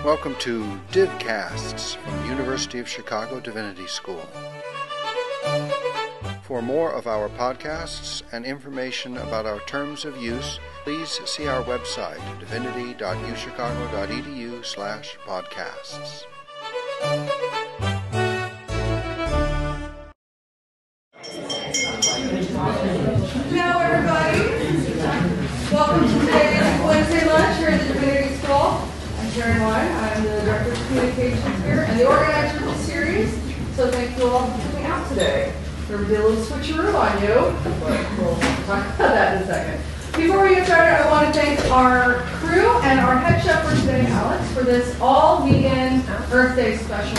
Welcome to Divcasts from the University of Chicago Divinity School. For more of our podcasts and information about our terms of use, please see our website, divinity.uchicago.edu/podcasts. Hello, everybody. Welcome to today's Wednesday lunch here at the Divinity School. I'm Sharon Wine. I'm the Director of Communications here and the organizer of the series. So thank you all for coming out today. We're going to do a little switcheroo on you, but we'll talk about that in a second. Before we get started, I want to thank our crew and our head chef for today, Alex, for this all-vegan Earth Day special.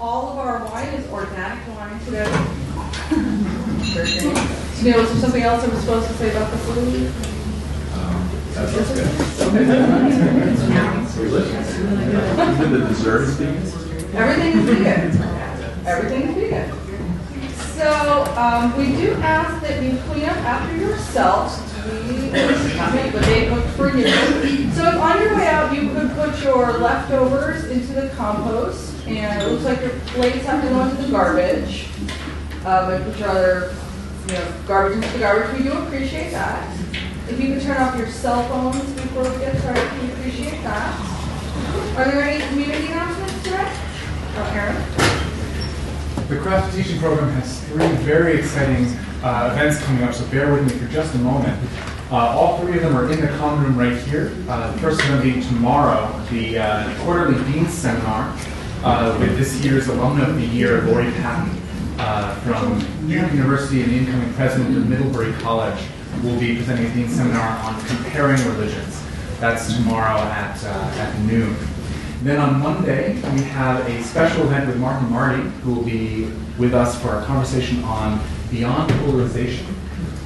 All of our wine is organic wine today. Neil, is there something else I'm supposed to say about the food? That sounds good. Even the dessert is vegan? Everything is vegan. Everything is vegan. So we do ask that you clean up after yourselves. But they cook for you. So if on your way out you could put your leftovers into the compost, and it looks like your plates have to go into the garbage. And put your other, garbage into the garbage. We do appreciate that. If you could turn off your cell phones before we get started, we appreciate that. Are there any community announcements today? Aaron? The craft teaching program has 3 very exciting events coming up, so bear with me for just a moment. All 3 of them are in the common room right here. The first one being tomorrow, the quarterly Dean's Seminar with this year's Alumna of the Year, Lori Patton, from Duke University and the incoming president of Middlebury College, will be presenting a Dean's Seminar on comparing religions. That's tomorrow at noon. Then on Monday, we have a special event with Martin Marty, who will be with us for a conversation on beyond polarization,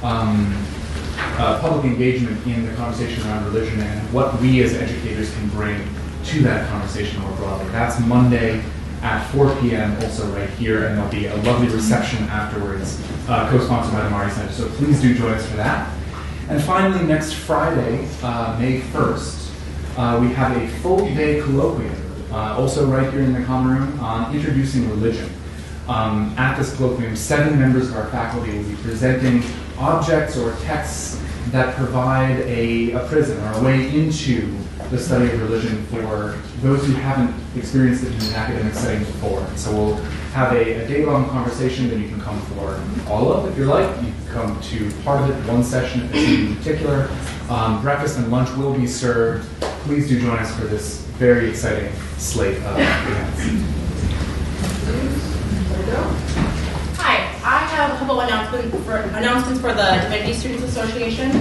public engagement in the conversation around religion and what we as educators can bring to that conversation more broadly. That's Monday at 4 p.m. also right here, and there'll be a lovely reception afterwards, co-sponsored by the Marty Center. So please do join us for that. And finally, next Friday, May 1st, we have a full-day colloquium, also right here in the common room, on introducing religion. At this colloquium, 7 members of our faculty will be presenting objects or texts that provide a prism or a way into the study of religion for those who haven't experienced it in an academic setting before. So we'll have a day-long conversation that you can come for all of, if you like. You can come to part of it, one session if there's something in particular. Breakfast and lunch will be served. Please do join us for this very exciting slate of events. Hi, I have a couple announcements for the Divinity Students Association.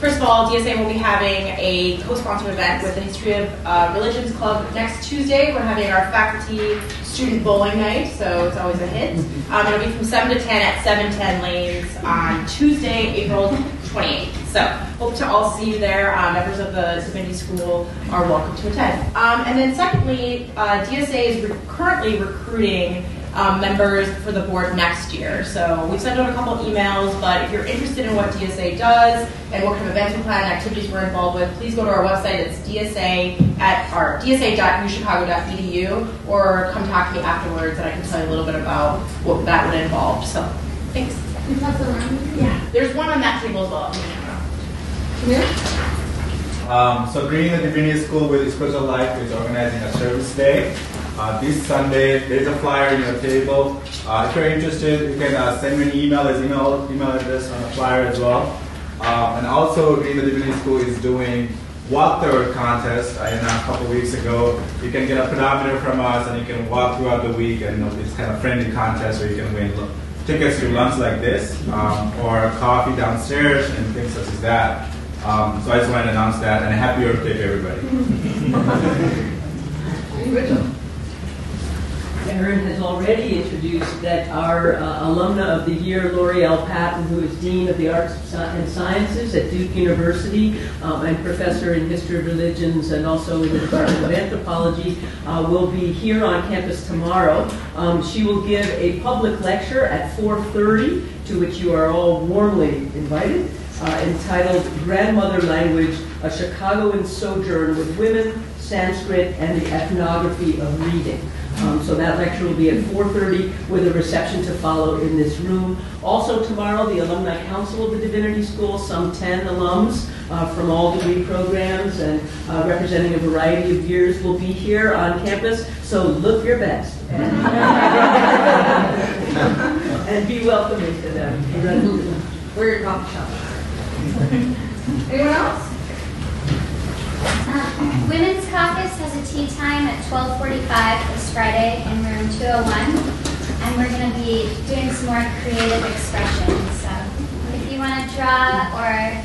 First of all, DSA will be having a co-sponsored event with the History of Religions Club next Tuesday. We're having our faculty student bowling night, so it's always a hit. It'll be from 7 to 10 at 710 Lanes on Tuesday, April 28th. So hope to all see you there. Members of the Divinity School are welcome to attend. And then secondly, DSA is currently recruiting members for the board next year. So we've sent out a couple emails, but if you're interested in what DSA does and what kind of events we plan and activities we're involved with, please go to our website. It's dsa.uchicago.edu, or come talk to me afterwards and I can tell you a little bit about what that would involve. So thanks. Can you pass it around? Yeah, there's one on that table as well. So Greening the Divinity School with Spiritual Life is organizing a service day. This Sunday, there's a flyer in your table. If you're interested, you can send me an email. There's email address on the flyer as well. And also, Greening the Divinity School is doing Walk the Earth contest. A couple weeks ago, you can get a pedometer from us, and you can walk throughout the week. And it's kind of friendly contest where you can win tickets to lunch like this, or coffee downstairs, and things such as that. So I just wanted to announce that, and a happy Earth Day to everybody. Aaron has already introduced that our alumna of the year, Lori L. Patton, who is Dean of the Arts and Sciences at Duke University and Professor in History of Religions and also in the Department of Anthropology, will be here on campus tomorrow. She will give a public lecture at 4:30, to which you are all warmly invited. entitled Grandmother Language, a Chicagoan Sojourn with Women, Sanskrit, and the Ethnography of Reading. So that lecture will be at 4:30 with a reception to follow in this room. Also tomorrow, the Alumni Council of the Divinity School, some 10 alums from all degree programs and representing a variety of years will be here on campus. So look your best. And be welcoming to them. Wear your coffee shop. Anyone else? Women's Caucus has a tea time at 12:45 this Friday in room 201, and we're going to be doing some more creative expression. So if you want to draw or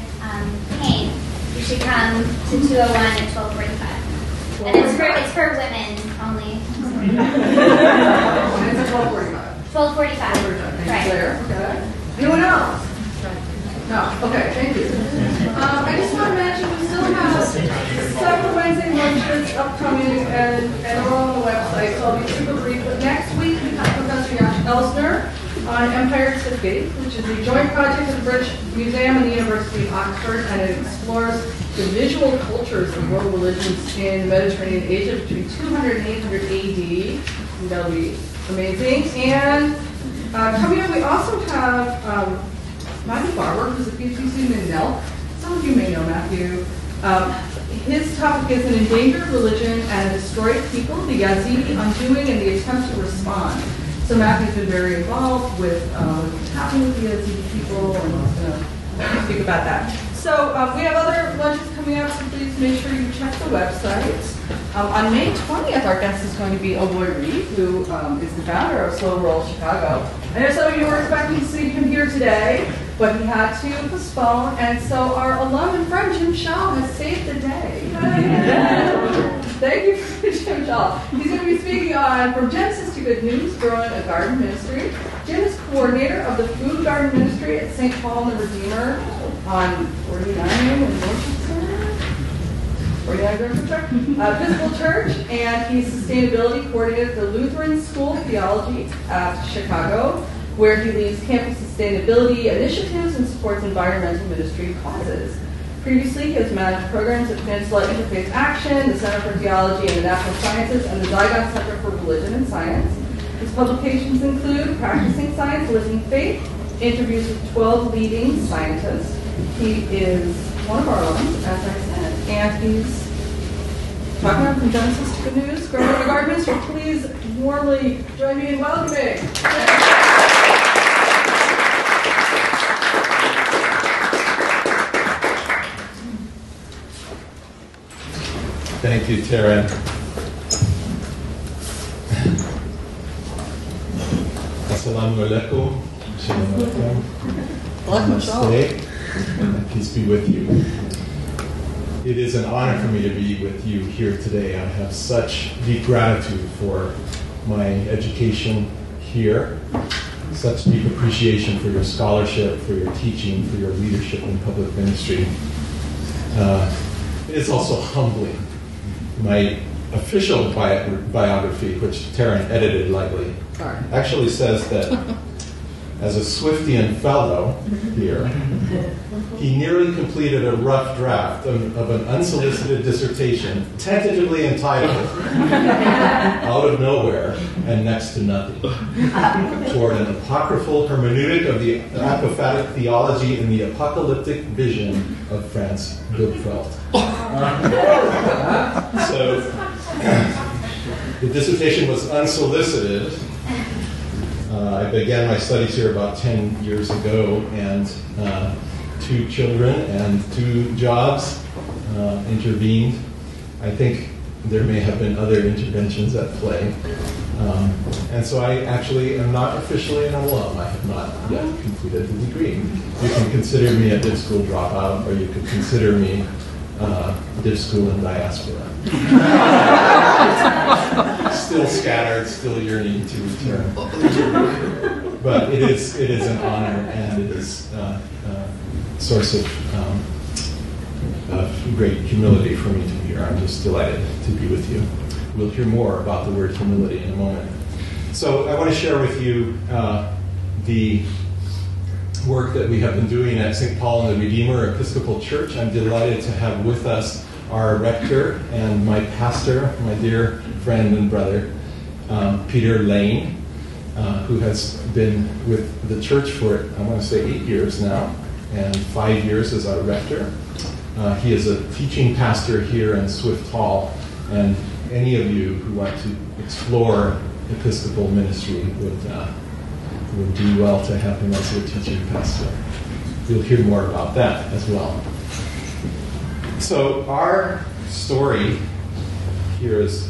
paint, you should come to 201 at 12:45. And it's for women only. It's at 12:45. 12:45. Right. Clear. Okay. Anyone else? No. Okay. Thank you. I just want to mention we still have several Wednesday lunches upcoming, and they're all on the website, so I'll be super brief. But next week we have Professor Yash Elsner on Empire City, which is a joint project of the British Museum and the University of Oxford, and it explores the visual cultures of world religions in Mediterranean Asia between 200 and 800 AD. And that'll be amazing. And coming up, we also have Matthew Barber, who's a PhD student in NELC. Some of you may know Matthew. His topic is an endangered religion and destroyed people, the Yazidi undoing and the attempt to respond. So Matthew's been very involved with what's happening with the Yazidi people, and he's going to speak about that. So we have other lunches coming up, so please make sure you check the website. On May 20th, our guest is going to be Oboy Reed, who is the founder of Slow Roll Chicago. I know some of you were expecting to see him here today, but he had to postpone, and so our alum and friend Jim Schaal has saved the day. Thank you for Jim Schaal. He's going to be speaking on From Genesis to Good News, Growing a Garden Ministry. Jim is coordinator of the Food Garden Ministry at St. Paul and the Redeemer on 49 in Washington. 49 Physical Church, and he's sustainability coordinator at the Lutheran School of Theology at Chicago, where he leads campus sustainability initiatives and supports environmental ministry causes. Previously, he has managed programs at Peninsula Interfaith Action, the Center for Theology and the Natural Sciences, and the Zygon Center for Religion and Science. His publications include Practicing Science, Living Faith, interviews with 12 leading scientists. He is one of our alums, as I said, and he's talking about From Genesis to Good News, Growing a Garden Ministry. Please warmly join me in welcoming. Thank you, Taryn. Assalamu alaikum. Shalom alaikum. Namaste. Peace be with you. It is an honor for me to be with you here today. I have such deep gratitude for my education here, such deep appreciation for your scholarship, for your teaching, for your leadership in public ministry. It is also humbling. My official biography, which Taryn edited lightly, actually says that as a Swiftian fellow here, he nearly completed a rough draft of an unsolicited dissertation, tentatively entitled Out of Nowhere and Next to Nothing, toward an apocryphal hermeneutic of the apophatic theology and the apocalyptic vision of Franz Wilpfeld. So the dissertation was unsolicited. I began my studies here about 10 years ago, and 2 children and 2 jobs intervened. I think there may have been other interventions at play. And so I actually am not officially an alum. I have not yet completed the degree. You can consider me a Div School dropout, or you could consider me Div School in diaspora. Still scattered, still yearning to return. But it is an honor, and it is a source of great humility for me to be here. I'm just delighted to be with you. We'll hear more about the word humility in a moment. So I want to share with you the work that we have been doing at St. Paul and the Redeemer Episcopal Church, I'm delighted to have with us our rector and my pastor, my dear friend and brother, Peter Lane, who has been with the church for, I want to say, 8 years now, and 5 years as our rector. He is a teaching pastor here in Swift Hall, and any of you who want to explore Episcopal ministry would do well to have him as your teaching pastor. You'll hear more about that as well. So our story here is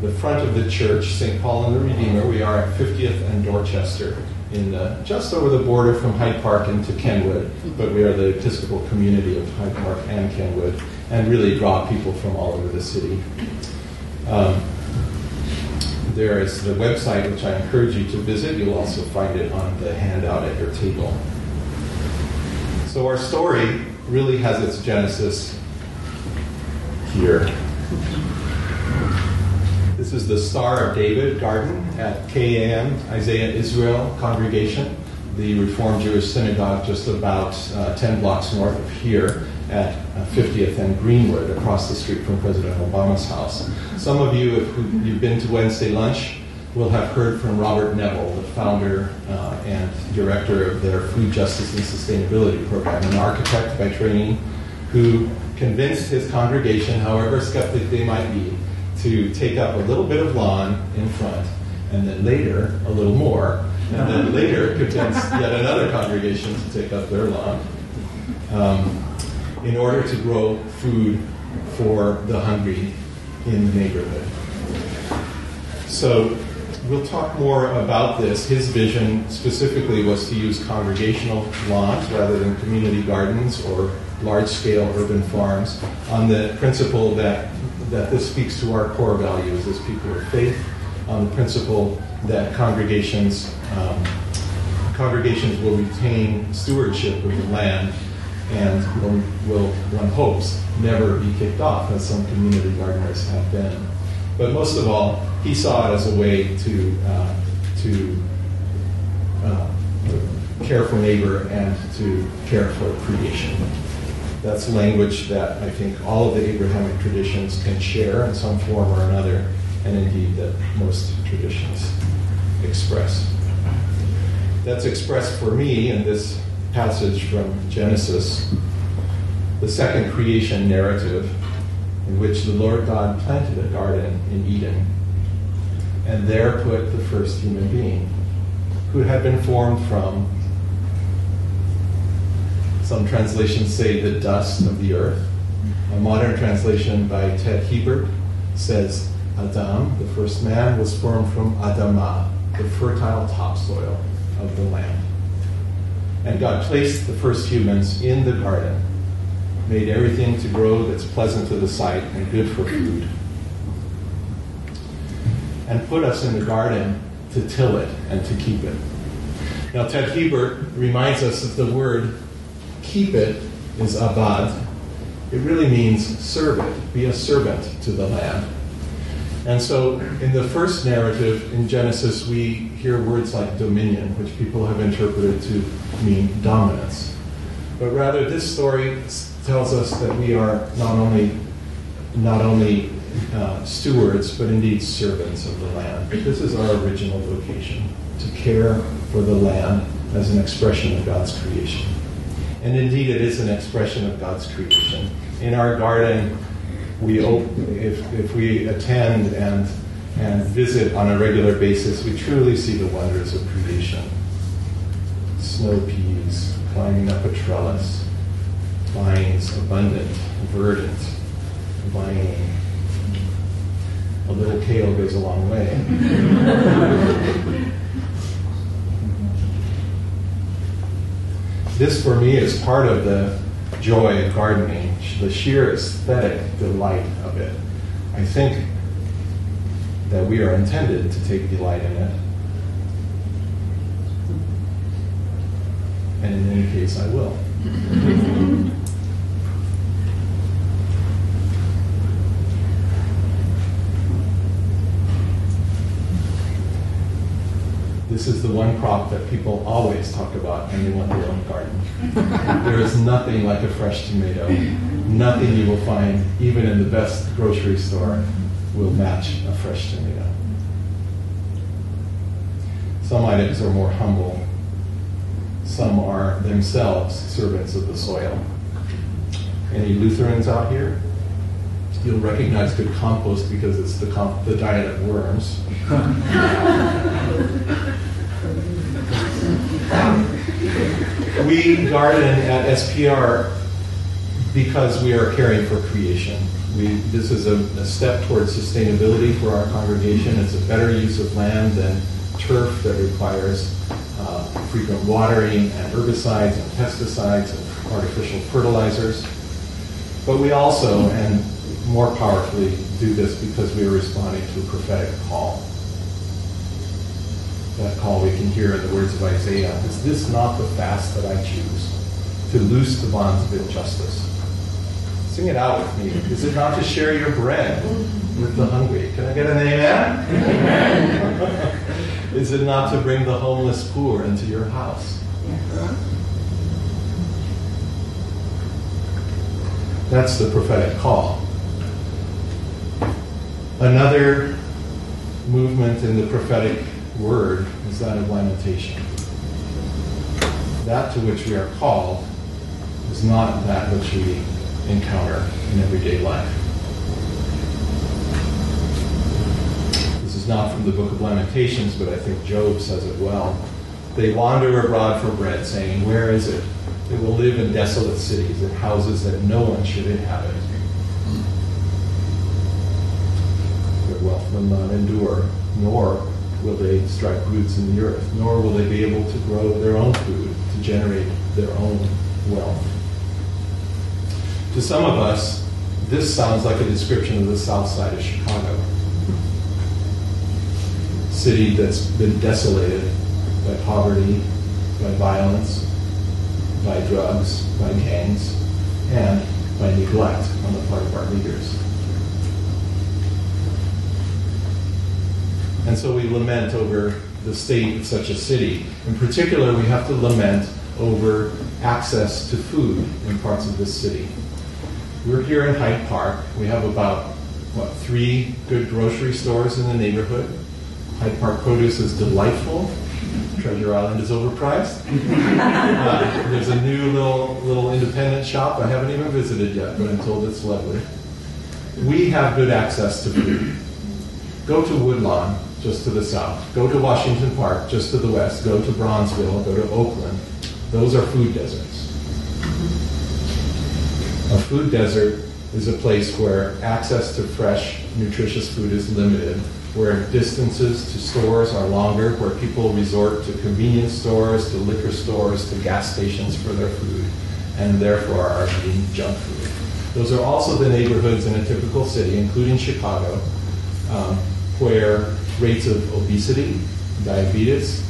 the front of the church, St. Paul and the Redeemer. We are at 50th and Dorchester, just over the border from Hyde Park into Kenwood, but we are the Episcopal community of Hyde Park and Kenwood, and really draw people from all over the city. There is the website, which I encourage you to visit. You'll also find it on the handout at your table. So our story really has its genesis here. This is the Star of David Garden at KAM, Isaiah Israel Congregation, the Reformed Jewish Synagogue just about 10 blocks north of here at 50th and Greenwood, across the street from President Obama's house. Some of you, if you've been to Wednesday lunch, will have heard from Robert Neville, the founder and director of their Food Justice and Sustainability Program, an architect by training who convinced his congregation, however skeptic they might be, to take up a little bit of lawn in front, and then later a little more, and then later convinced yet another congregation to take up their lawn in order to grow food for the hungry in the neighborhood. So we'll talk more about this. His vision specifically was to use congregational lawns rather than community gardens or large-scale urban farms, on the principle that this speaks to our core values as people of faith, on the principle that congregations will retain stewardship of the land and will, one hopes, never be kicked off, as some community gardeners have been. But most of all, he saw it as a way to care for neighbor and to care for creation. That's language that I think all of the Abrahamic traditions can share in some form or another, and indeed that most traditions express. That's expressed for me in this passage from Genesis, the second creation narrative, in which the Lord God planted a garden in Eden, and there put the first human being, who had been formed from, some translations say, the dust of the earth. A modern translation by Ted Hebert says, Adam, the first man, was formed from Adamah, the fertile topsoil of the land. And God placed the first humans in the garden, made everything to grow that's pleasant to the sight and good for food, and put us in the garden to till it and to keep it. Now, Ted Hebert reminds us that the word keep it is abad. It really means serve it, be a servant to the land. And so in the first narrative in Genesis, we hear words like dominion, which people have interpreted to mean dominance. But rather, this story tells us that we are not only stewards, but indeed servants of the land. This is our original vocation, to care for the land as an expression of God's creation. And indeed, it is an expression of God's creation. In our garden, if we attend and visit on a regular basis, we truly see the wonders of creation. Snow peas climbing up a trellis, vines abundant, verdant, vining. A little kale goes a long way. This, for me, is part of the joy of gardening, the sheer aesthetic delight of it. I think that we are intended to take delight in it. And in any case, I will. This is the one crop that people always talk about when they want their own garden. There is nothing like a fresh tomato. Nothing you will find, even in the best grocery store, will match a fresh tomato. Some items are more humble. Some are themselves servants of the soil. Any Lutherans out here? You'll recognize good compost because it's the diet of worms. We garden at SPR because we are caring for creation. This is a step towards sustainability for our congregation. It's a better use of land than turf that requires frequent watering and herbicides and pesticides and artificial fertilizers. But we also, and more powerfully, do this because we are responding to a prophetic call. That call we can hear in the words of Isaiah. Is this not the fast that I choose? To loose the bonds of injustice. Sing it out with me. Is it not to share your bread with the hungry? Can I get an amen? Amen. Is it not to bring the homeless poor into your house? That's the prophetic call. Another movement in the prophetic word is that of lamentation. That to which we are called is not that which we encounter in everyday life. This is not from the book of Lamentations, but I think Job says it well. They wander abroad for bread, saying, where is it? They will live in desolate cities, in houses that no one should inhabit. Their wealth will not endure, nor will they strike roots in the earth, nor will they be able to grow their own food, to generate their own wealth. To some of us, this sounds like a description of the south side of Chicago. A city that's been desolated by poverty, by violence, by drugs, by gangs, and by neglect on the part of our leaders. And so we lament over the state of such a city. In particular, we have to lament over access to food in parts of this city. We're here in Hyde Park. We have about, 3 good grocery stores in the neighborhood. Hyde Park produce is delightful. Treasure Island is overpriced. There's a new little independent shop I haven't even visited yet, but I'm told it's lovely. We have good access to food. Go to Woodlawn, just to the south. Go to Washington Park, just to the west. Go to Bronzeville. Go to Oakland. Those are food deserts. A food desert is a place where access to fresh, nutritious food is limited, where distances to stores are longer, where people resort to convenience stores, to liquor stores, to gas stations for their food, and therefore are eating junk food. Those are also the neighborhoods in a typical city, including Chicago, where rates of obesity, diabetes,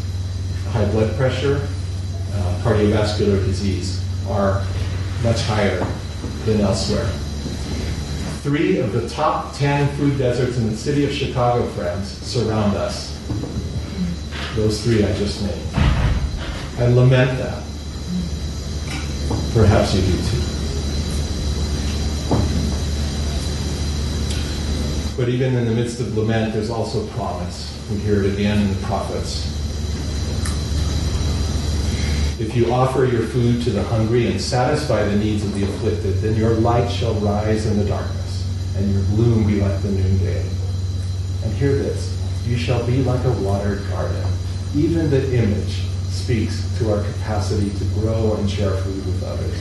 high blood pressure, cardiovascular disease are much higher than elsewhere. 3 of the top 10 food deserts in the city of Chicago, friends, surround us. Those 3 I just named. I lament that. Perhaps you do too. But even in the midst of lament, there's also promise. We hear it again in the prophets. If you offer your food to the hungry and satisfy the needs of the afflicted, then your light shall rise in the darkness, and your gloom be like the noonday. And hear this, you shall be like a watered garden. Even the image speaks to our capacity to grow and share food with others.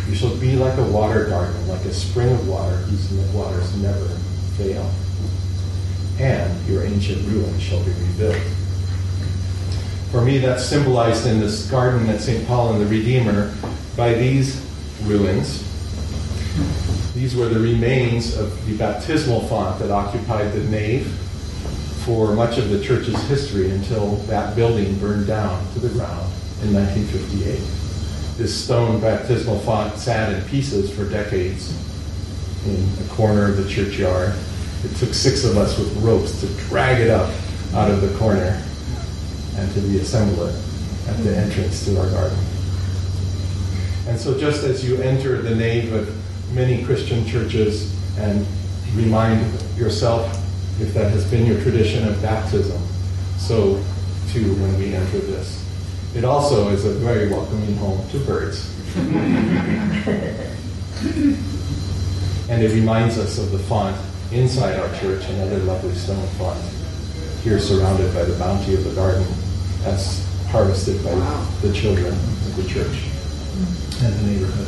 You shall be like a watered garden, like a spring of water whose waters never fail. And your ancient ruins shall be rebuilt. For me, that's symbolized in this garden at St. Paul and the Redeemer by these ruins. These were the remains of the baptismal font that occupied the nave for much of the church's history until that building burned down to the ground in 1958. This stone baptismal font sat in pieces for decades in a corner of the churchyard. It took 6 of us with ropes to drag it up out of the corner. and to the assembler at the entrance to our garden. And so just as you enter the nave of many Christian churches and remind yourself, if that has been your tradition, of baptism, so too when we enter this. It also is a very welcoming home to birds. And it reminds us of the font inside our church, another lovely stone font, here surrounded by the bounty of the garden as harvested by the children of the church and the neighborhood.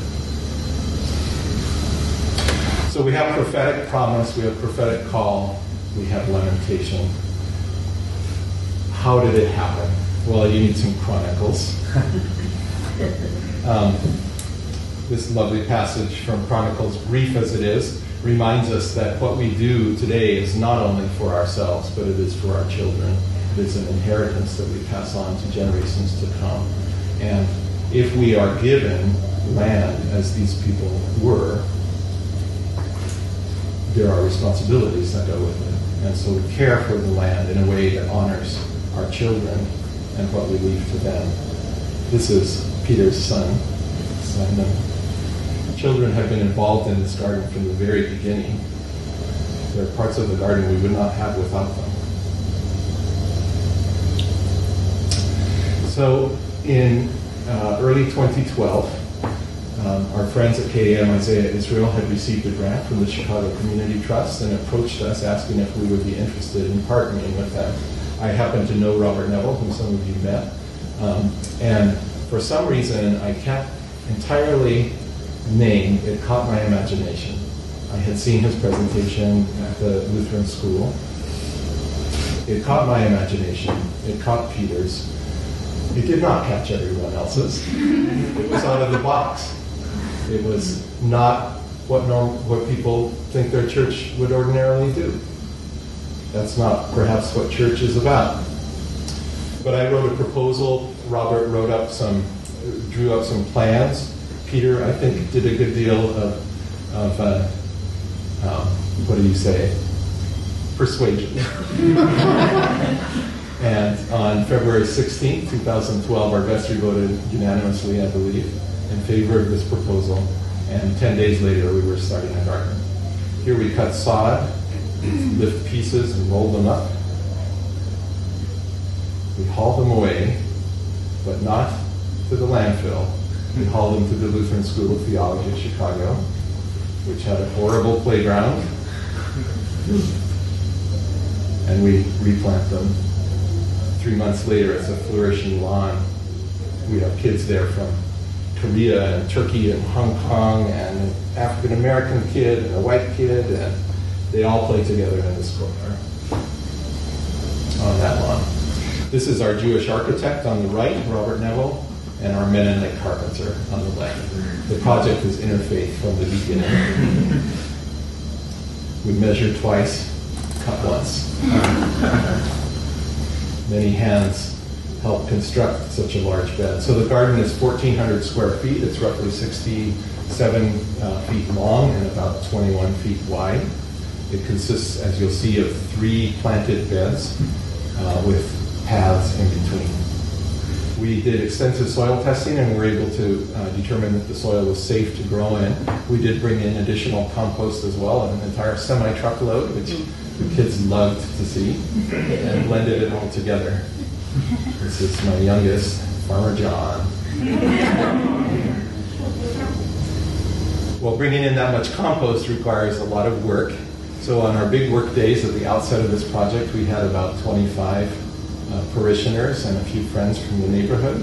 So we have prophetic promise, we have prophetic call, we have lamentation. How did it happen? Well, you need some chronicles. This lovely passage from Chronicles, brief as it is, reminds us that what we do today is not only for ourselves, but it is for our children. It is an inheritance that we pass on to generations to come. And if we are given land, as these people were, there are responsibilities that go with it. And so we care for the land in a way that honors our children and what we leave to them. This is Peter's son, Simon. Children have been involved in this garden from the very beginning. There are parts of the garden we would not have without them. So in early 2012, our friends at KAM Isaiah Israel had received a grant from the Chicago Community Trust and approached us asking if we would be interested in partnering with them. I happen to know Robert Neville, whom some of you met, and for some reason I can't entirely name, it caught my imagination. I had seen his presentation at the Lutheran School. It caught my imagination. It caught Peter's. It did not catch everyone else's. It was out of the box. It was not what people think their church would ordinarily do. That's not perhaps what church is about. But I wrote a proposal. Robert drew up some plans. Peter, I think, did a good deal of what do you say? Persuasion. And on February 16th, 2012, our vestry voted unanimously, I believe, in favor of this proposal. And 10 days later, we were starting a garden. Here we cut sod, lift pieces and roll them up. We haul them away, but not to the landfill. We haul them to the Lutheran School of Theology in Chicago, which had a horrible playground. And we replant them. 3 months later, it's a flourishing lawn. We have kids there from Korea and Turkey and Hong Kong and an African-American kid and a white kid, and they all play together in this courtyard on that lawn. This is our Jewish architect on the right, Robert Neville, and our Mennonite carpenter on the left. The project is interfaith from the beginning. We measured twice, cut once. Many hands helped construct such a large bed. So the garden is 1,400 square feet. It's roughly 67 feet long and about 21 feet wide. It consists, as you'll see, of 3 planted beds with paths in between. We did extensive soil testing and were able to determine that the soil was safe to grow in. We did bring in additional compost as well, an entire semi-truckload, which the kids loved to see, and blended it all together. This is my youngest, Farmer John. Well, bringing in that much compost requires a lot of work. So on our big work days at the outset of this project, we had about 25 parishioners and a few friends from the neighborhood.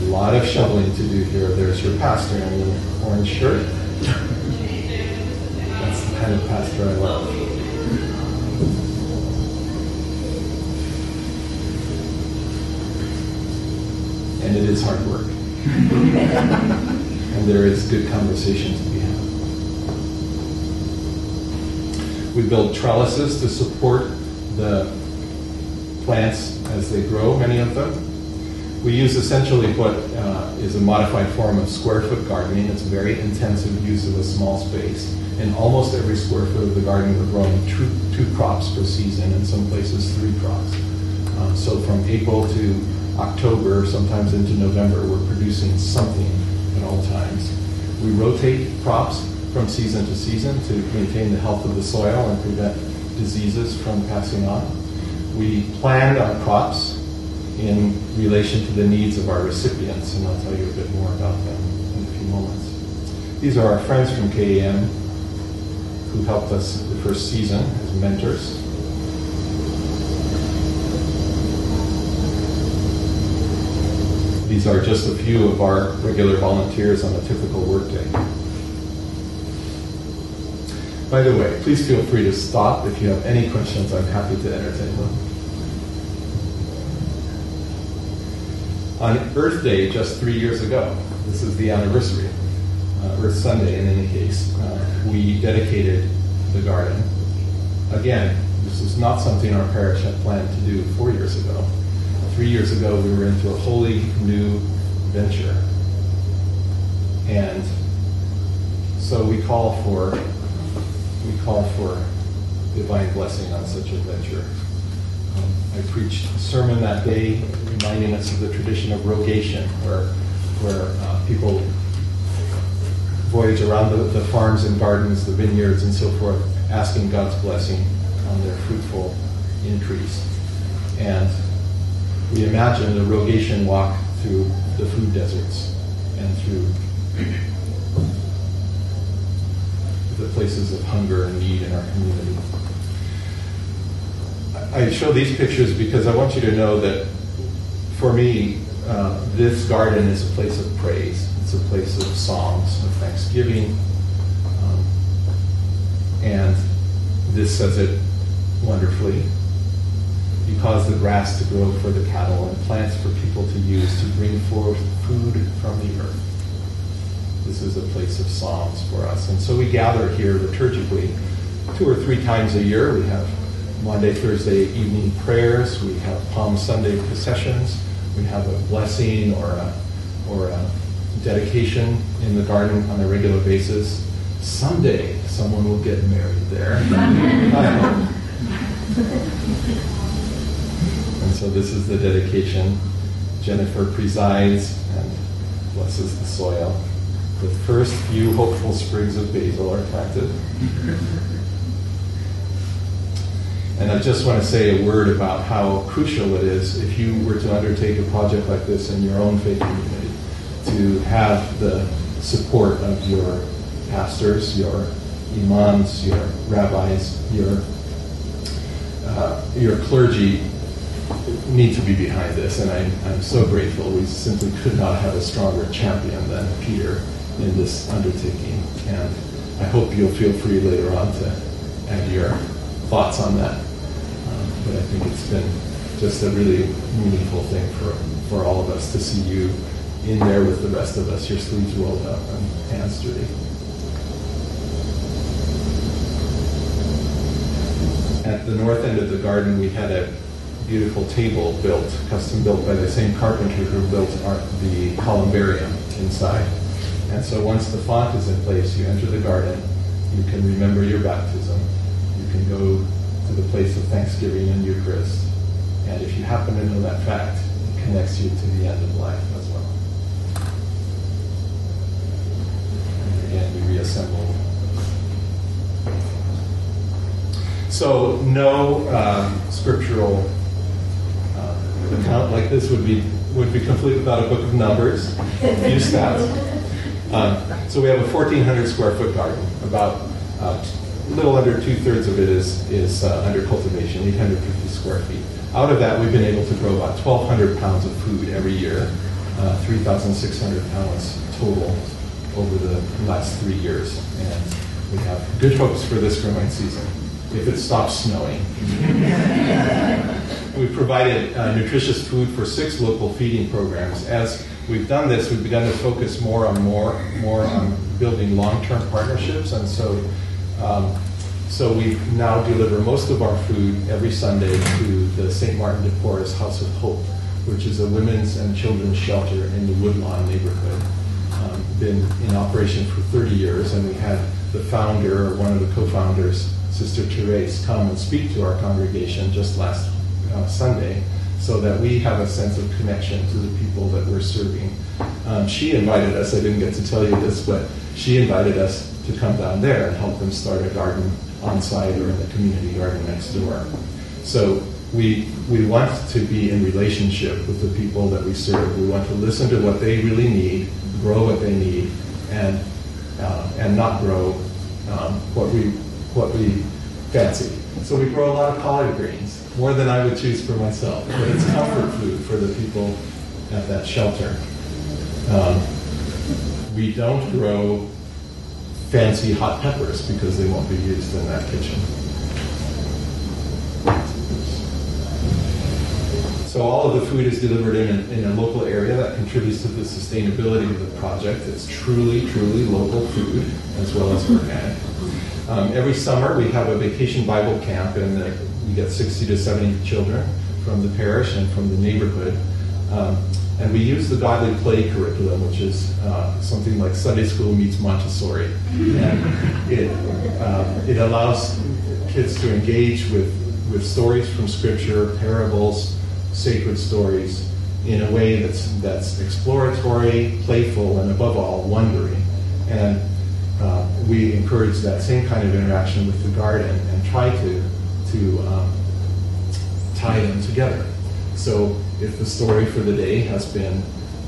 A lot of shoveling to do here. There's your pastor in the orange shirt. That's the kind of pastor I love. And it is hard work. And there is good conversation to be had. We build trellises to support the plants as they grow, many of them. We use essentially what is a modified form of square foot gardening. It's a very intensive use of a small space. In almost every square foot of the garden, we're growing two crops per season, in some places 3 crops. So from April to October, sometimes into November, we're producing something at all times. We rotate crops from season to season to maintain the health of the soil and prevent diseases from passing on. We plan our crops in relation to the needs of our recipients, and I'll tell you a bit more about them in a few moments. These are our friends from KAM who helped us the first season as mentors. These are just a few of our regular volunteers on a typical workday. By the way, please feel free to stop if you have any questions. I'm happy to entertain them. On Earth Day, just 3 years ago, this is the anniversary, Earth Sunday in any case, we dedicated the garden. Again, this is not something our parish had planned to do 4 years ago. 3 years ago, we were into a wholly new venture. And so we call for divine blessing on such a venture. I preached a sermon that day reminding us of the tradition of rogation, where people voyage around the farms and gardens, the vineyards and so forth, asking God's blessing on their fruitful increase. And we imagined a rogation walk through the food deserts and through the places of hunger and need in our community. I show these pictures because I want you to know that for me, this garden is a place of praise. It's a place of songs, of thanksgiving. And this says it wonderfully. You cause the grass to grow for the cattle and plants for people to use to bring forth food from the earth. This is a place of songs for us. And so we gather here liturgically 2 or 3 times a year. We have Monday, Thursday evening prayers. We have Palm Sunday processions. We have a blessing or a dedication in the garden on a regular basis. Someday someone will get married there. I hope. And so this is the dedication. Jennifer presides and blesses the soil. The first few hopeful sprigs of basil are planted. And I just want to say a word about how crucial it is, if you were to undertake a project like this in your own faith community, to have the support of your pastors, your imams, your rabbis, your clergy need to be behind this. And I'm so grateful. We simply could not have a stronger champion than Peter in this undertaking. And I hope you'll feel free later on to add your thoughts on that. But I think it's been just a really meaningful thing for all of us to see you in there with the rest of us, your sleeves rolled up and hands dirty. At the north end of the garden, we had a beautiful table built, custom built by the same carpenter who built the columbarium inside. And so once the font is in place, you enter the garden, you can remember your baptism, you can go to the place of Thanksgiving and Eucharist. And if you happen to know that fact, it connects you to the end of life as well. And again, we reassemble. So no scriptural account like this would be complete without a book of numbers, a few stats. So we have a 1,400 square foot garden. About a little under 2/3 of it is under cultivation, 850 square feet. Out of that, we've been able to grow about 1,200 pounds of food every year, 3,600 pounds total over the last 3 years. And we have good hopes for this growing season, if it stops snowing. We've provided nutritious food for 6 local feeding programs. As we've done this, we've begun to focus more on building long-term partnerships, and so we now deliver most of our food every Sunday to the St. Martin de Porres House of Hope, which is a women's and children's shelter in the Woodlawn neighborhood. Been in operation for 30 years, and we had the founder, or one of the co-founders, Sister Therese, come and speak to our congregation just last Sunday so that we have a sense of connection to the people that we're serving. She invited us, I didn't get to tell you this, but she invited us to come down there and help them start a garden on site or in the community garden next door. So we want to be in relationship with the people that we serve. We want to listen to what they really need, grow what they need, and not grow what we fancy. So we grow a lot of collard greens, more than I would choose for myself. But it's comfort food for the people at that shelter. We don't grow fancy hot peppers because they won't be used in that kitchen. So all of the food is delivered in a local area that contributes to the sustainability of the project. It's truly, truly local food as well as organic. Every summer we have a vacation Bible camp, and we get 60 to 70 children from the parish and from the neighborhood. And we use the Godly Play curriculum, which is something like Sunday school meets Montessori. And it allows kids to engage with stories from Scripture, parables, sacred stories, in a way that's exploratory, playful, and above all, wondering. And we encourage that same kind of interaction with the garden and try to tie them together. So if the story for the day has been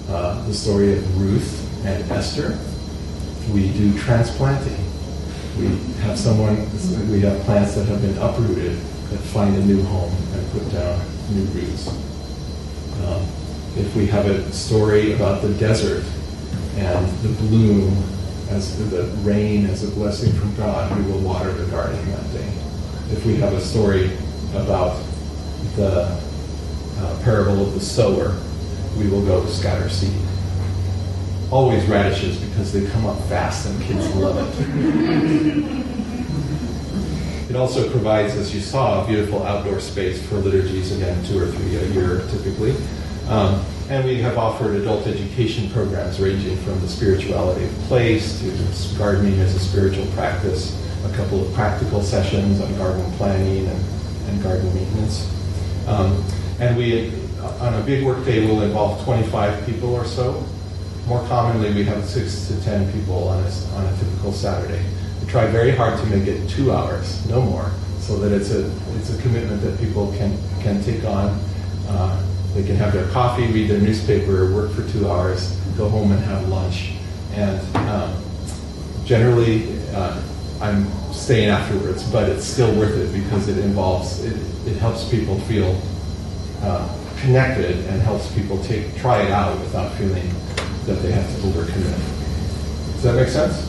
the story of Ruth and Esther, we do transplanting. We have plants that have been uprooted that find a new home and put down new roots. If we have a story about the desert and the bloom as the rain as a blessing from God, we will water the garden that day. If we have a story about the parable of the sower, we will go scatter seed. Always radishes because they come up fast and kids love it. It also provides, as you saw, a beautiful outdoor space for liturgies, again, 2 or 3 a year typically. And we have offered adult education programs ranging from the spirituality of place to gardening as a spiritual practice, a couple of practical sessions on garden planning and garden maintenance. And we, on a big work day, will involve 25 people or so. More commonly, we have 6 to 10 people on a typical Saturday. We try very hard to make it 2 hours, no more, so that it's a commitment that people can take on. They can have their coffee, read their newspaper, work for 2 hours, go home and have lunch. And generally, I'm staying afterwards, but it's still worth it because it helps people feel connected and helps people try it out without feeling that they have to overcommit. Does that make sense?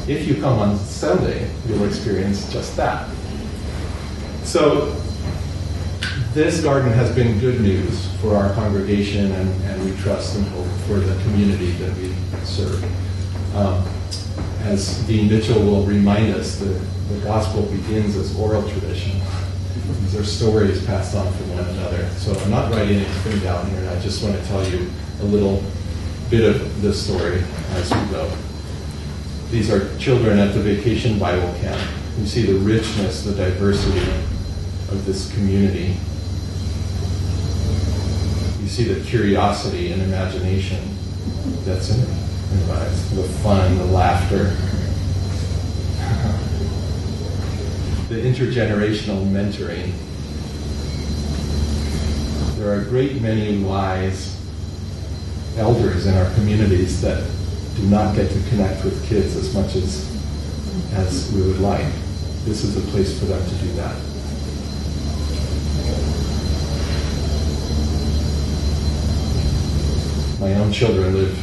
If you come on Sunday, you'll experience just that. So this garden has been good news for our congregation, and we trust and hope for the community that we serve. As Dean Mitchell will remind us, the gospel begins as oral tradition. These are stories passed on from one another. So I'm not writing anything down here, and I just want to tell you a little bit of this story as we go. These are children at the Vacation Bible Camp. You see the richness, the diversity of this community. You see the curiosity and imagination that's in their lives, the fun, the laughter, the intergenerational mentoring. There are a great many wise elders in our communities that do not get to connect with kids as much as we would like. This is a place for them to do that. My own children live,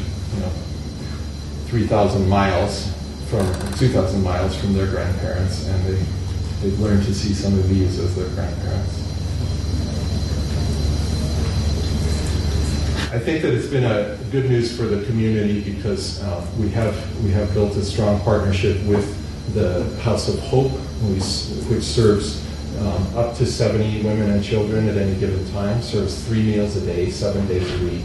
2,000 miles from their grandparents, and they've learned to see some of these as their grandparents. I think that it's been a good news for the community because we have built a strong partnership with the House of Hope, which serves up to 70 women and children at any given time, serves 3 meals a day, 7 days a week.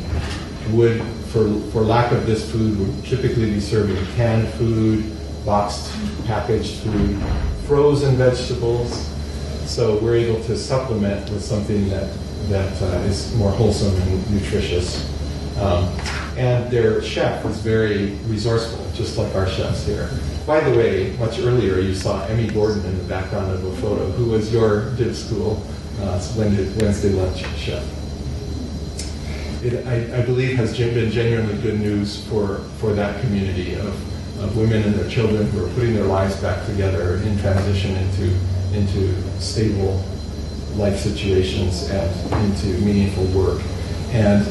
Would, for lack of this food, would typically be serving canned food, boxed, packaged food, frozen vegetables, So we're able to supplement with something that is more wholesome and nutritious. And their chef is very resourceful, just like our chefs here. By the way, much earlier you saw Emmy Gordon in the background of a photo, who was your Div School Wednesday lunch chef. I believe has been genuinely good news for that community of women and their children who are putting their lives back together in transition into stable life situations and into meaningful work. And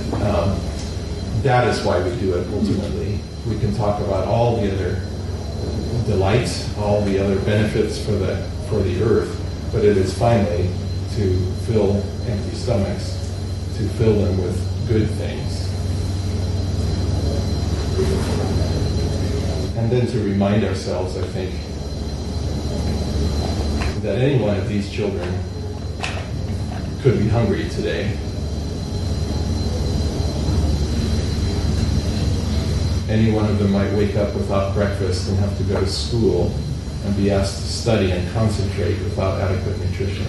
that is why we do it ultimately. We can talk about all the other delights, all the other benefits for the earth, but it is finally to fill empty stomachs, to fill them with good things. And then to remind ourselves, I think, that any one of these children could be hungry today. Any one of them might wake up without breakfast and have to go to school and be asked to study and concentrate without adequate nutrition.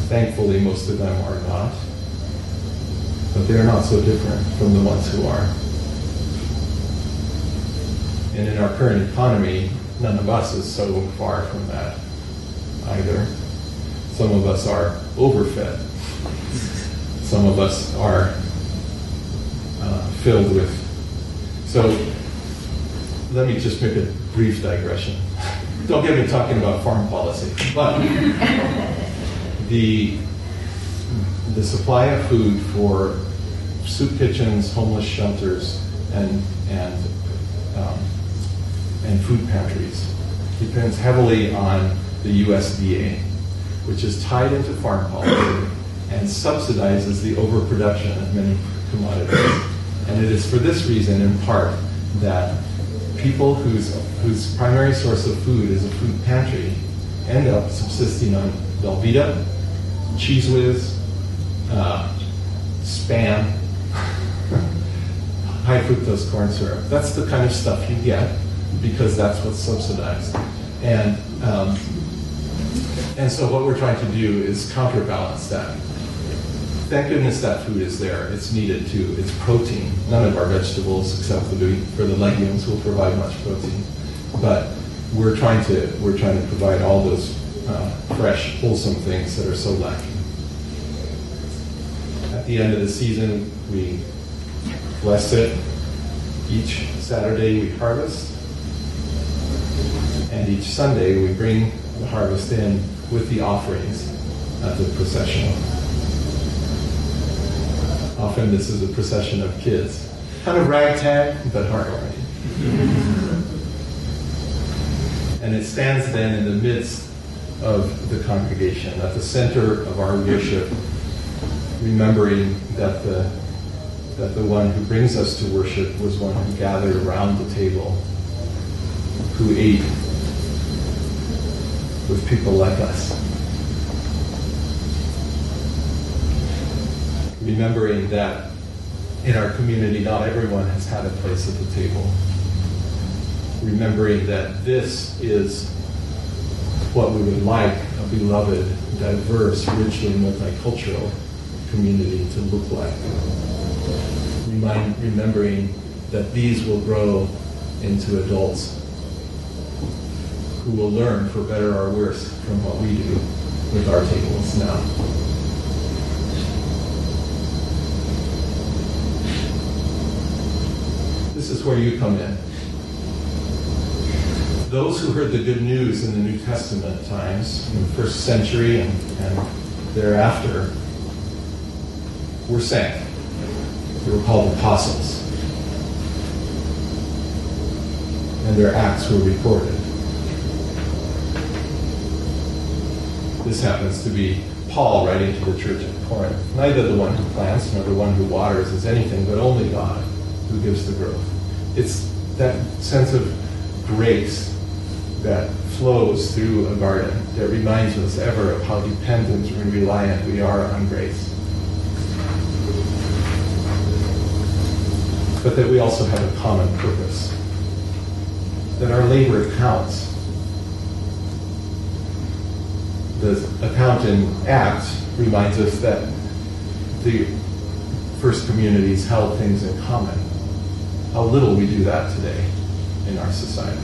Thankfully, most of them are not, but they're not so different from the ones who are. And in our current economy, none of us is so far from that either. Some of us are overfed. Some of us are filled with. So let me just make a brief digression. Don't get me talking about farm policy, but the supply of food for soup kitchens, homeless shelters, and food pantries depends heavily on the USDA, which is tied into farm policy and subsidizes the overproduction of many commodities. And it is for this reason, in part, that people whose primary source of food is a food pantry end up subsisting on Velveeta, Cheese Whiz, Spam, high fructose corn syrup. That's the kind of stuff you get because that's what's subsidized. And so what we're trying to do is counterbalance that. Thank goodness that food is there. It's needed too. It's protein. None of our vegetables, except for the legumes, will provide much protein. But we're trying to provide all those fresh, wholesome things that are so lacking. At the end of the season, we bless it. Each Saturday we harvest, and each Sunday we bring the harvest in with the offerings at the procession. Often this is a procession of kids, kind of ragtag, but heartwarming. And it stands then in the midst of the congregation, at the center of our worship, remembering that the one who brings us to worship was one who gathered around the table, who ate with people like us. Remembering that in our community, not everyone has had a place at the table. Remembering that this is what we would like a beloved, diverse, richly multicultural community to look like. Remembering that these will grow into adults who will learn, for better or worse, from what we do with our tables now. This is where you come in. Those who heard the good news in the New Testament times, in the first century and thereafter, were sent. They were called apostles. And their acts were recorded. This happens to be Paul writing to the church at Corinth. Neither the one who plants nor the one who waters is anything, but only God who gives the growth. It's that sense of grace that flows through a garden that reminds us ever of how dependent and reliant we are on grace. But that we also have a common purpose. That our labor counts. The account in Acts reminds us that the first communities held things in common. How little we do that today in our society.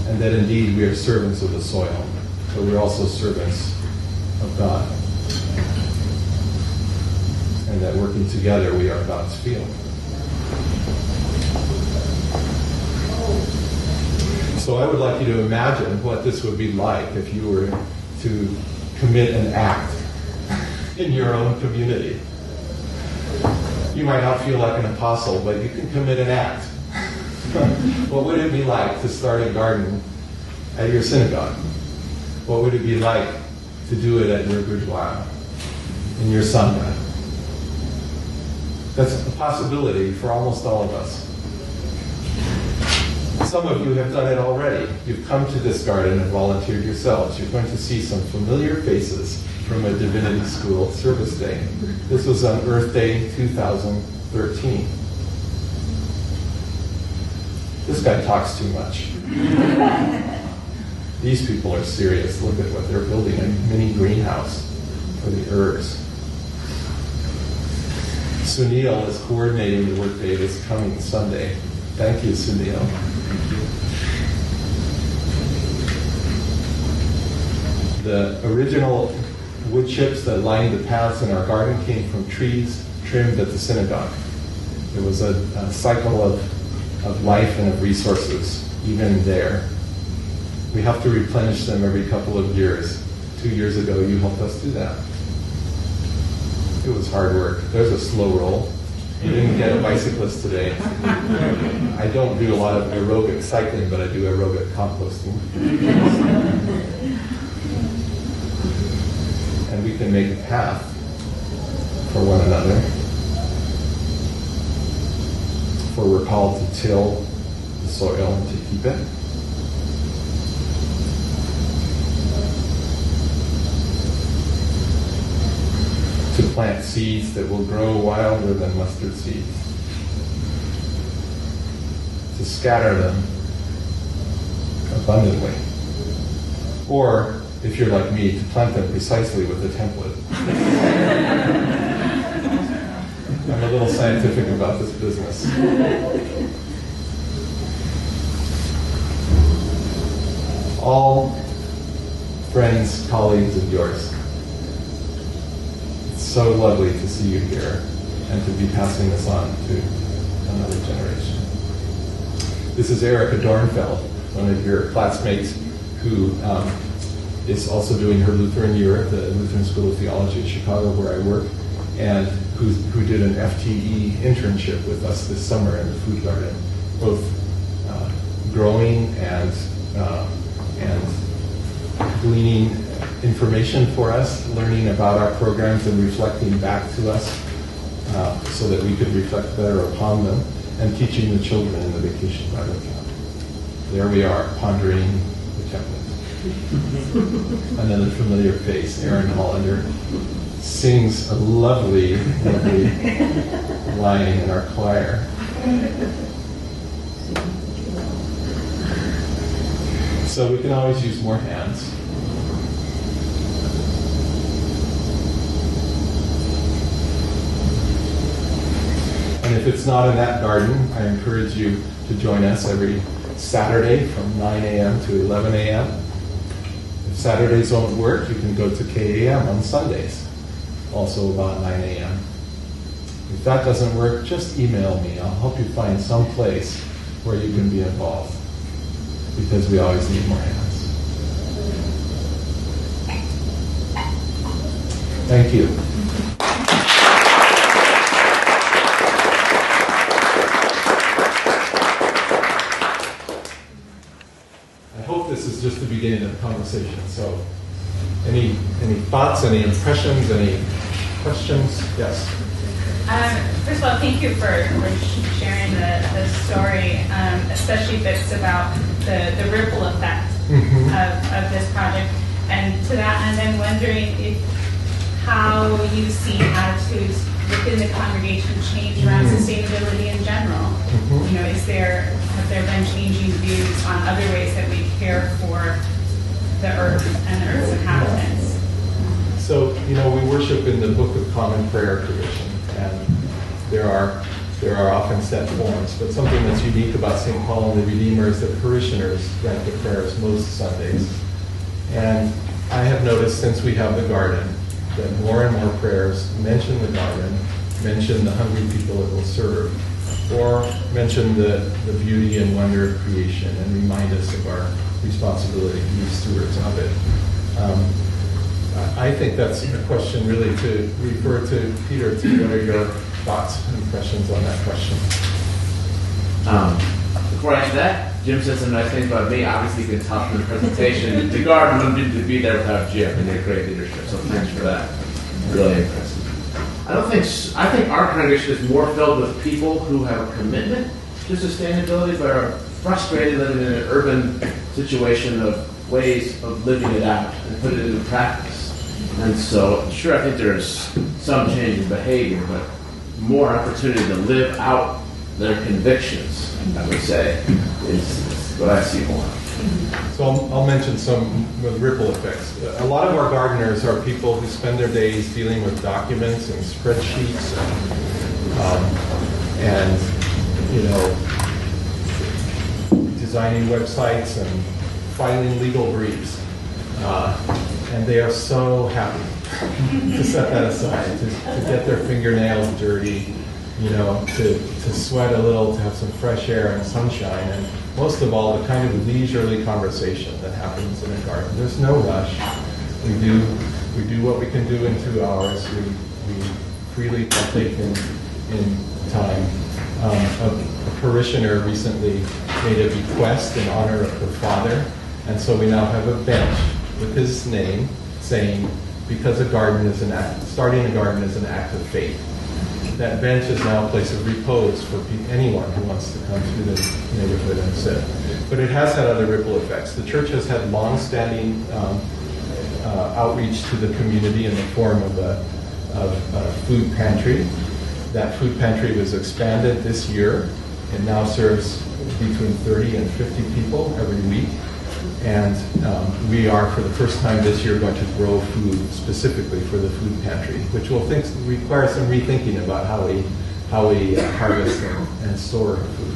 And that indeed we are servants of the soil, but we're also servants of God. And that working together we are God's field. So I would like you to imagine what this would be like if you were to commit an act in your own community. You might not feel like an apostle, but you can commit an act. What would it be like to start a garden at your synagogue? What would it be like to do it at your boudoir, in your sangha? That's a possibility for almost all of us. Some of you have done it already. You've come to this garden and volunteered yourselves. You're going to see some familiar faces from a Divinity School service day. This was on Earth Day 2013. This guy talks too much. These people are serious. Look at what they're building, a mini greenhouse for the herbs. Sunil is coordinating the workday this coming Sunday. Thank you, Sunil. The original wood chips that lined the paths in our garden came from trees trimmed at the synagogue. There was a cycle of life and of resources, even there. We have to replenish them every couple of years. 2 years ago, you helped us do that. It was hard work. There's a slow roll. You didn't get a bicyclist today. I don't do a lot of aerobic cycling, but I do aerobic composting. And we can make a path for one another. For we're called to till the soil and to keep it. To plant seeds that will grow wilder than mustard seeds. To scatter them abundantly. Or, if you're like me, to plant them precisely with a template. I'm a little scientific about this business. All friends, colleagues of yours, so lovely to see you here and to be passing this on to another generation. This is Erica Dornfeld, one of your classmates who is also doing her Lutheran year at the Lutheran School of Theology in Chicago, where I work, and who did an FTE internship with us this summer in the food garden, both growing and gleaning information for us, learning about our programs and reflecting back to us so that we could reflect better upon them, and teaching the children in the Vacation Bible Camp. There we are, pondering the template. Another familiar face, Aaron Hollander, sings a lovely, lovely line in our choir. So we can always use more hands. And if it's not in that garden, I encourage you to join us every Saturday from 9 a.m. to 11 a.m. If Saturdays don't work, you can go to KAM on Sundays, also about 9 a.m. If that doesn't work, just email me. I'll help you find some place where you can be involved, because we always need more hands. Thank you. This is just the beginning of the conversation. So, any thoughts, any impressions, any questions? Yes. First of all, thank you for sharing the story, especially if it's about the ripple effect of this project. And to that end, I'm wondering how you've seen attitudes within the congregation change around sustainability in general. You know, have there been changing views on other ways that we care for the earth and the earth's inhabitants. So, we worship in the Book of Common Prayer tradition, and there are often set forms, but something that's unique about St. Paul and the Redeemer is that parishioners grant the prayers most Sundays. And I have noticed since we have the garden that more and more prayers mention the garden, mention the hungry people it will serve, or mention the beauty and wonder of creation and remind us of our responsibility to be stewards of it. I think that's a question really to refer to Peter. What are your thoughts and impressions on that question? Before I answer that, Jim said some nice things about me. Obviously, you can tell from the presentation. The garden wouldn't be there without Jim and their great leadership. So thanks for that. Really impressive. I think our congregation is more filled with people who have a commitment to sustainability, but are frustrated living in an urban situation of ways of living it out and putting it into practice. And so, sure, I think there's some change in behavior, but more opportunity to live out their convictions, I would say, is what I see more. So I'll mention some with ripple effects. A lot of our gardeners are people who spend their days dealing with documents and spreadsheets and designing websites and filing legal briefs. And they are so happy to set that aside, to get their fingernails dirty, to sweat a little, to have some fresh air and sunshine, and most of all, the kind of leisurely conversation that happens in a garden. There's no rush. We do what we can do in 2 hours. We freely partake in time. A parishioner recently made a bequest in honor of her father, and so we now have a bench with his name saying, because starting a garden is an act of faith. That bench is now a place of repose for anyone who wants to come through the neighborhood and sit. But it has had other ripple effects. The church has had long-standing outreach to the community in the form of a food pantry. That food pantry was expanded this year. It now serves between 30 and 50 people every week. And we are, for the first time this year, going to grow food specifically for the food pantry, which will require some rethinking about how we harvest and store food.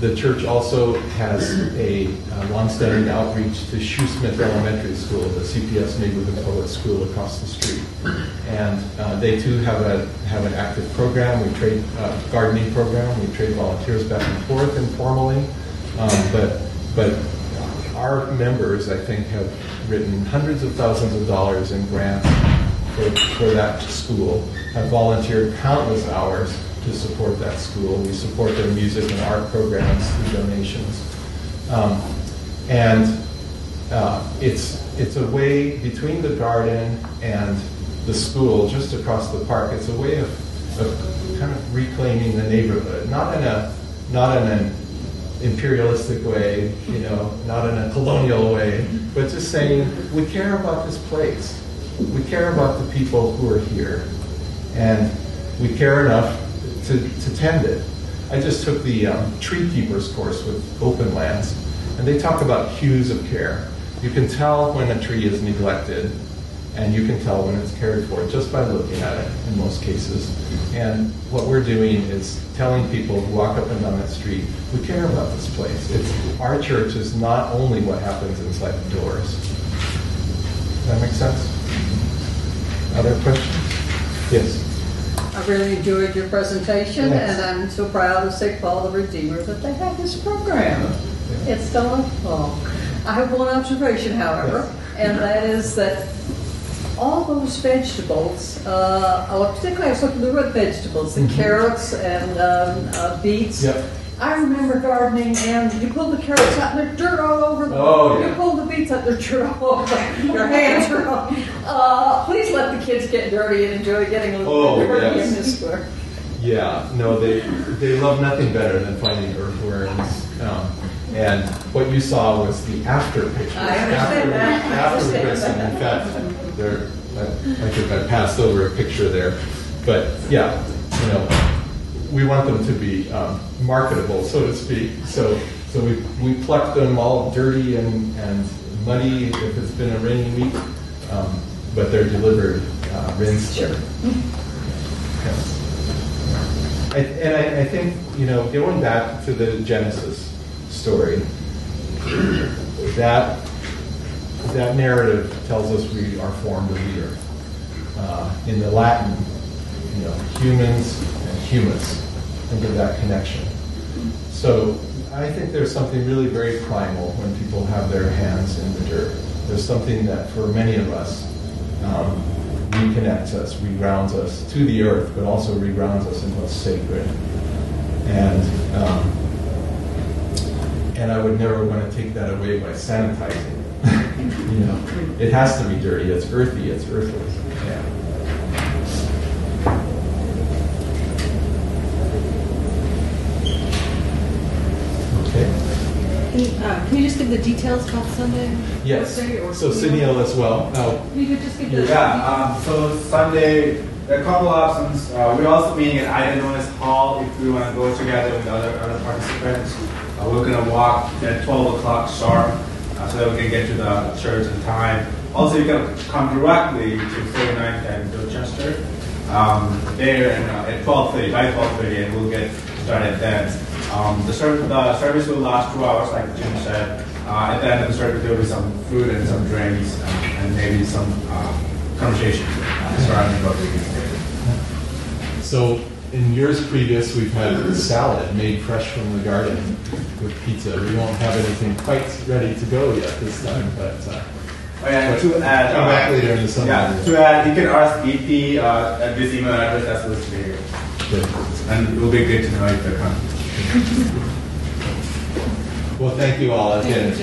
The church also has a long-standing outreach to Shoesmith Elementary School, the CPS neighborhood public school across the street. And they too have an active program. We trade gardening program. We trade volunteers back and forth informally. But our members, I think, have written hundreds of thousands of dollars in grants for that school, have volunteered countless hours to support that school. We support their music and art programs through donations. It's a way, between the garden and the school, just across the park, it's a way of kind of reclaiming the neighborhood, not in an imperialistic way, not in a colonial way, but just saying, we care about this place. We care about the people who are here. And we care enough to tend it. I just took the tree keepers course with Open Lands, and they talk about cues of care. You can tell when a tree is neglected, and you can tell when it's cared for just by looking at it in most cases. And what we're doing is telling people who walk up and down that street, we care about this place. Our church is not only what happens inside the doors. Does that make sense? Other questions? Yes. I really enjoyed your presentation, Yes. and I'm so proud of St. Paul the Redeemer that they have this program. It's delightful. I have one observation, however, and that is that all those vegetables, particularly I was looking at the root vegetables, the carrots and beets. Yep. I remember gardening, and you pull the carrots out, and there's dirt all over them. Oh, yeah. You pull the beets out, there's dirt all over them. Your hands are all. Please let the kids get dirty and enjoy getting a little bit dirty in this work. Yeah, no, they love nothing better than finding earthworms. And what you saw was the after pictures. I understand that. After the dressing. In fact, I think I passed over a picture there. But yeah, we want them to be marketable, so to speak. So So we pluck them all dirty and muddy if it's been a rainy week, but they're delivered rinsed. Sure. I think, going back to the Genesis story, that narrative tells us we are formed of the earth. In the Latin, humans and humus. Think of that connection. So I think there's something really very primal when people have their hands in the dirt. There's something that for many of us reconnects us, regrounds us to the earth, but also regrounds us in what's sacred. And I would never want to take that away by sanitizing. It has to be dirty. It's earthy. It's earthly. Yeah. Can you just give the details about Sunday? Yes. So Sidney-O as well. You could just give the So Sunday, there are a couple options. We're also meeting at Ida Noyes Hall if we want to go together with other participants. We're going to walk at 12 o'clock sharp so that we can get to the church in time. Also, you can come directly to 39th and Dorchester there at 12:30, by 12:30, and we'll get started then. The service will last 2 hours, like Jim said. At the end of the service, there will be some food and some drinks and maybe some conversation surrounding what we can do. So in years previous, we've had salad made fresh from the garden with pizza. We won't have anything quite ready to go yet this time, but to add, come back later in the summer. Yeah, to add, you can RSVP at this email address that's listed here. Good. And it will be good to know if they're coming. Well, thank you all again.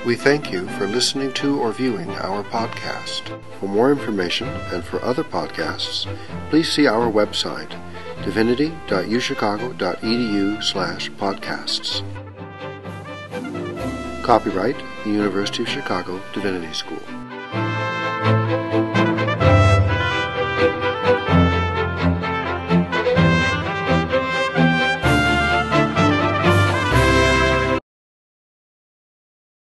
We thank you for listening to or viewing our podcast. For more information and for other podcasts, please see our website, divinity.uchicago.edu/podcasts. Copyright, the University of Chicago Divinity School.